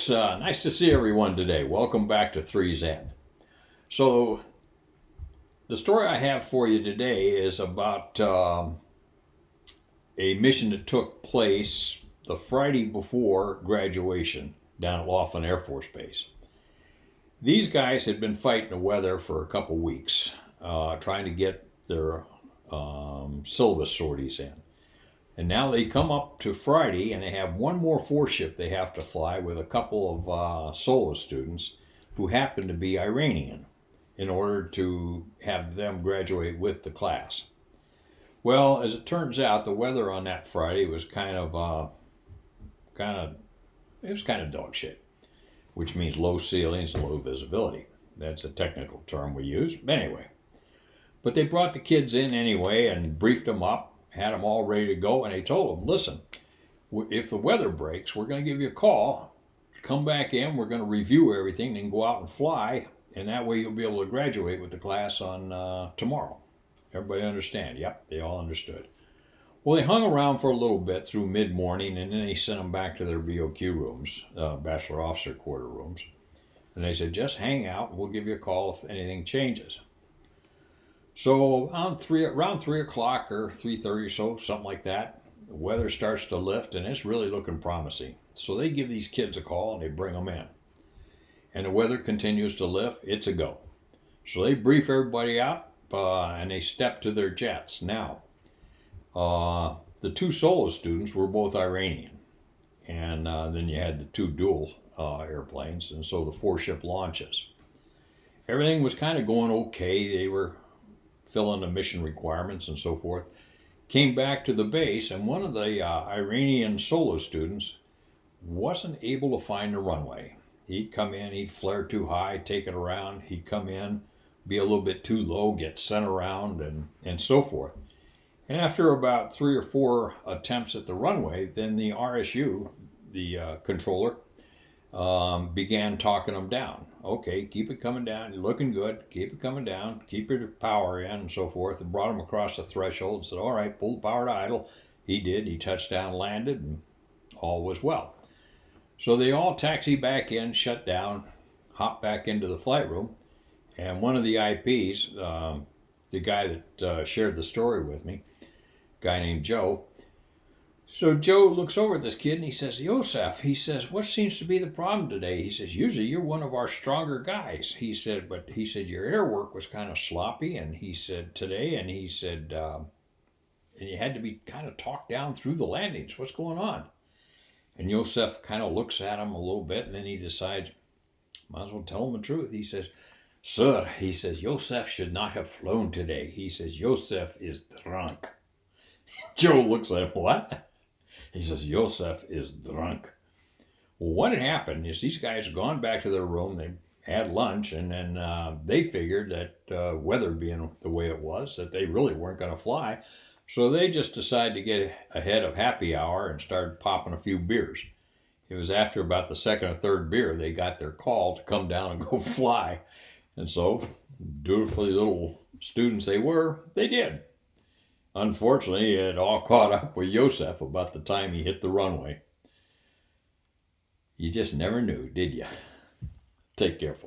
folks. Nice to see everyone today. Welcome back to Three's End. So, the story I have for you today is about a mission that took place the Friday before graduation down at Laughlin Air Force Base. These guys had been fighting the weather for a couple weeks, trying to get their syllabus sorties in. And now they come up to Friday and they have one more four-ship they have to fly with a couple of solo students who happen to be Iranian in order to have them graduate with the class. Well, as it turns out, the weather on that Friday was kind of dog shit, which means low ceilings and low visibility. That's a technical term we use. But anyway, but they brought the kids in anyway and briefed them up, had them all ready to go, and they told them, listen, if the weather breaks, we're going to give you a call, come back in, we're going to review everything, then go out and fly, and that way you'll be able to graduate with the class on tomorrow. Everybody understand? Yep, they all understood. Well, they hung around for a little bit through mid-morning, and then they sent them back to their BOQ rooms, Bachelor Officer Quarter rooms, and they said, just hang out, and we'll give you a call if anything changes. So around 3 o'clock or 3:30 or so, something like that, the weather starts to lift and it's really looking promising. So they give these kids a call and they bring them in. And the weather continues to lift, it's a go. So they brief everybody out and they step to their jets. Now, the two solo students were both Iranian. And then you had the two dual airplanes, and so the four-ship launches. Everything was kind of going okay. They were filling the mission requirements and so forth, came back to the base, and one of the Iranian solo students wasn't able to find the runway. He'd come in, he'd flare too high, take it around, he'd come in, be a little bit too low, get sent around, and so forth. And after about 3 or 4 attempts at the runway, then the RSU, the controller, began talking them down. Okay, keep it coming down, you're looking good, keep it coming down, keep your power in, and so forth, and brought him across the threshold and said, all right, pull the power to idle. He did, he touched down, landed, and all was well. So they all taxi back in, shut down, hop back into the flight room, and one of the IPs, the guy that shared the story with me, a guy named Joe. So Joe looks over at this kid and he says, Youssef, he says, what seems to be the problem today? He says, usually you're one of our stronger guys. He said, but he said, your air work was kind of sloppy. And he said, today, and he said, and you had to be kind of talked down through the landings. What's going on? And Youssef kind of looks at him a little bit and then he decides, might as well tell him the truth. He says, sir, he says, Youssef should not have flown today. He says, Youssef is drunk. Joe looks at him, what? He says, Youssef is drunk. Well, what had happened is these guys had gone back to their room, they had lunch, and then they figured that weather being the way it was, that they really weren't going to fly. So they just decided to get ahead of happy hour and started popping a few beers. It was after about the second or third beer they got their call to come down and go fly. And so, dutifully little students they were, they did. Unfortunately, it all caught up with Youssef about the time he hit the runway. You just never knew, did you? Take care, folks.